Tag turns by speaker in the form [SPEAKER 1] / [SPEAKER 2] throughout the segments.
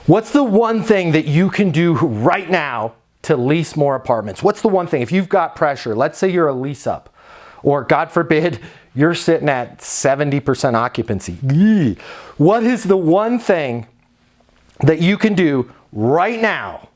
[SPEAKER 1] What's the one thing that you can do right now to lease more apartments? What's the one thing? If you've got pressure, let's say you're a lease up, or God forbid, you're sitting at 70% occupancy. Yee. What is the one thing that you can do right now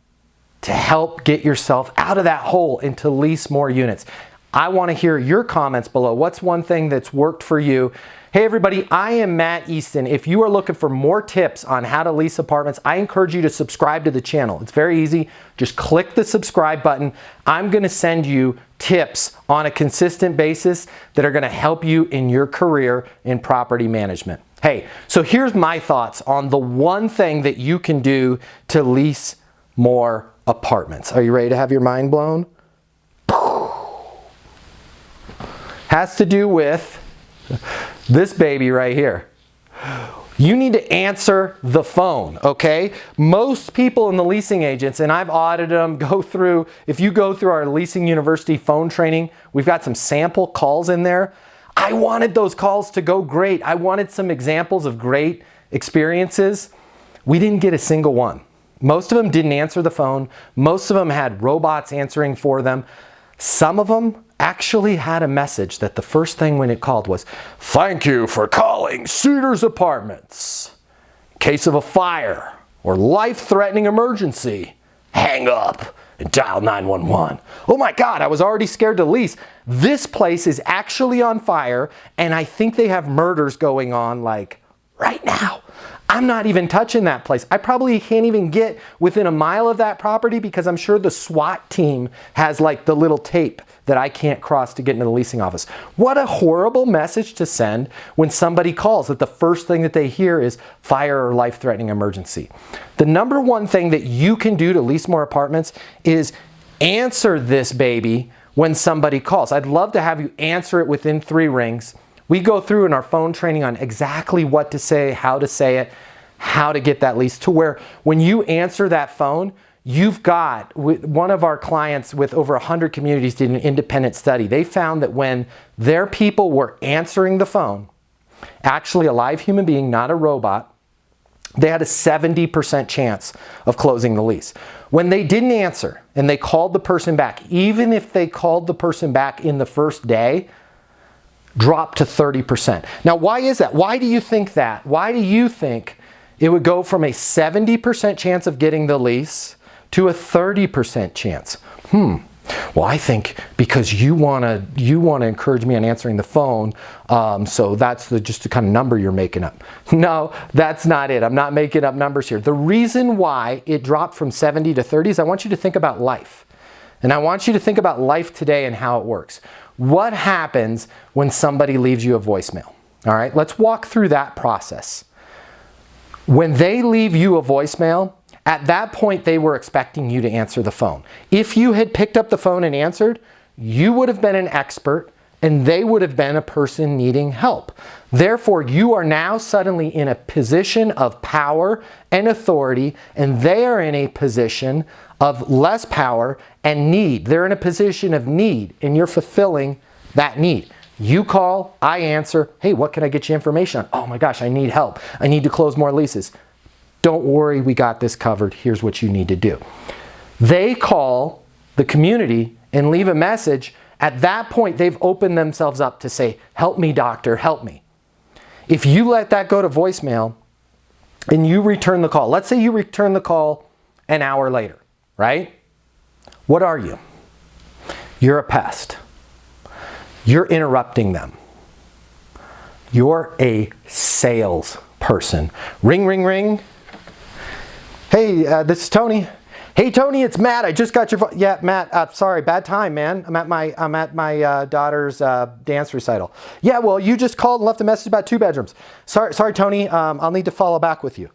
[SPEAKER 1] to help get yourself out of that hole and to lease more units? I want to hear your comments below. What's one thing that's worked for you? Hey everybody, I am Matt Easton. If you are looking for more tips on how to lease apartments, I encourage you to subscribe to the channel. It's very easy. Just click the subscribe button. I'm going to send you tips on a consistent basis that are going to help you in your career in property management. Hey, so here's my thoughts on the one thing that you can do to lease more apartments. Are you ready to have your mind blown? Has to do with this baby right here. You need to answer the phone, okay? Most people in the leasing agents, and I've audited them, if you go through our Leasing University phone training, we've got some sample calls in there. I wanted those calls to go great. I wanted some examples of great experiences. We didn't get a single one. Most of them didn't answer the phone. Most of them had robots answering for them. Some of them actually had a message that the first thing when it called was, "Thank you for calling Cedars Apartments. In case of a fire or life-threatening emergency, hang up and dial 911. Oh my God, I was already scared to lease. This place is actually on fire and I think they have murders going on like right now. I'm not even touching that place. I probably can't even get within a mile of that property because I'm sure the SWAT team has like the little tape that I can't cross to get into the leasing office." What a horrible message to send when somebody calls that the first thing that they hear is fire or life-threatening emergency. The number one thing that you can do to lease more apartments is answer this baby when somebody calls. I'd love to have you answer it within 3 rings. We go through in our phone training on exactly what to say, how to get that lease to where when you answer that phone, you've got, one of our clients with over 100 communities did an independent study. They found that when their people were answering the phone, actually a live human being, not a robot, they had a 70% chance of closing the lease. When they didn't answer and they called the person back, even if they called the person back in the first day, dropped to 30%. Now, why is that? Why do you think that? Why do you think it would go from a 70% chance of getting the lease to a 30% chance? Well, I think because you want to encourage me on answering the phone, so that's just the kind of number you're making up. No, that's not it. I'm not making up numbers here. The reason why it dropped from 70 to 30 is I want you to think about life. And I want you to think about life today and how it works. What happens when somebody leaves you a voicemail? All right, let's walk through that process. When they leave you a voicemail, at that point they were expecting you to answer the phone. If you had picked up the phone and answered, you would have been an expert and they would have been a person needing help. Therefore, you are now suddenly in a position of power and authority, and they are in a position of less power and need. They're in a position of need, and you're fulfilling that need. You call, I answer, "Hey, what can I get you information on?" "Oh my gosh, I need help. I need to close more leases." "Don't worry, we got this covered. Here's what you need to do." They call the community and leave a message. At that point, they've opened themselves up to say, "Help me, doctor, help me." If you let that go to voicemail and you return the call, let's say you return the call an hour later, right? What are you? You're a pest. You're interrupting them. You're a salesperson. Ring, ring, ring. "Hey, this is Tony." "Hey Tony, it's Matt. I just got your phone." "Yeah, Matt. Sorry, bad time, man. I'm at my daughter's dance recital." "Yeah, well, you just called and left a message about 2 bedrooms. Sorry, Tony. I'll need to follow back with you."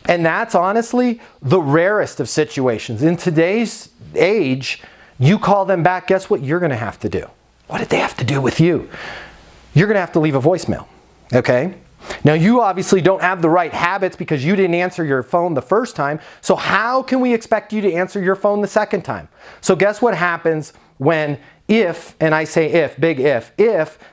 [SPEAKER 1] And that's honestly the rarest of situations. In today's age, you call them back. Guess what you're going to have to do? What did they have to do with you? You're going to have to leave a voicemail. Okay. Now, you obviously don't have the right habits because you didn't answer your phone the first time. So how can we expect you to answer your phone the second time? So guess what happens when, if, and I say if, big if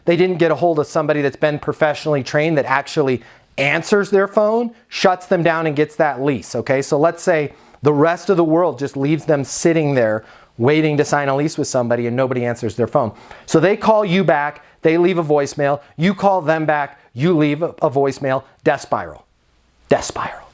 [SPEAKER 1] they didn't get a hold of somebody that's been professionally trained that actually answers their phone, shuts them down and gets that lease, okay? So let's say the rest of the world just leaves them sitting there waiting to sign a lease with somebody and nobody answers their phone. So they call you back, they leave a voicemail, you call them back, you leave a voicemail, death spiral. Death spiral.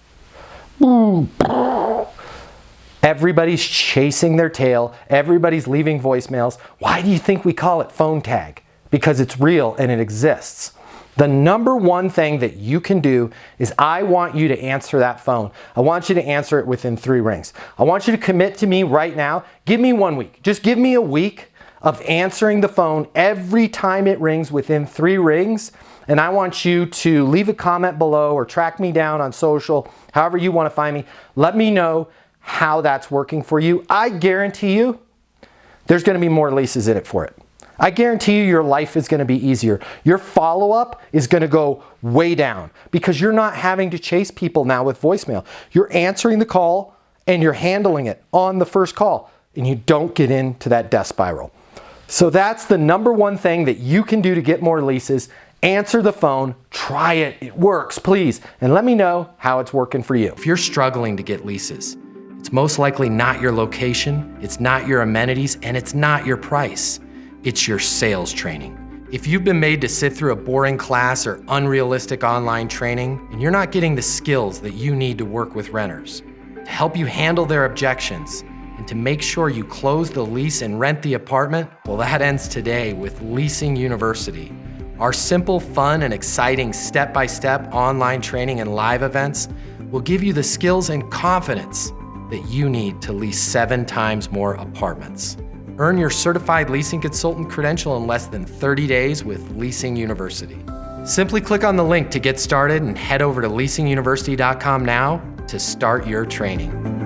[SPEAKER 1] Everybody's chasing their tail. Everybody's leaving voicemails. Why do you think we call it phone tag? Because it's real and it exists. The number one thing that you can do is I want you to answer that phone. I want you to answer it within 3 rings. I want you to commit to me right now. Give me 1 week. Just give me a week of answering the phone every time it rings within 3 rings. And I want you to leave a comment below or track me down on social, however you want to find me. Let me know how that's working for you. I guarantee you there's going to be more leases in it for it. I guarantee you your life is going to be easier. Your follow-up is going to go way down because you're not having to chase people now with voicemail. You're answering the call and you're handling it on the first call and you don't get into that death spiral. So that's the number one thing that you can do to get more leases. Answer the phone, try it, it works, please, and let me know how it's working for you. If you're struggling to get leases, it's most likely not your location, it's not your amenities, and it's not your price. It's your sales training. If you've been made to sit through a boring class or unrealistic online training, and you're not getting the skills that you need to work with renters, to help you handle their objections, and to make sure you close the lease and rent the apartment, well, that ends today with Leasing University. Our simple, fun, and exciting step-by-step online training and live events will give you the skills and confidence that you need to lease 7 times more apartments. Earn your Certified Leasing Consultant Credential in less than 30 days with Leasing University. Simply click on the link to get started and head over to leasinguniversity.com now to start your training.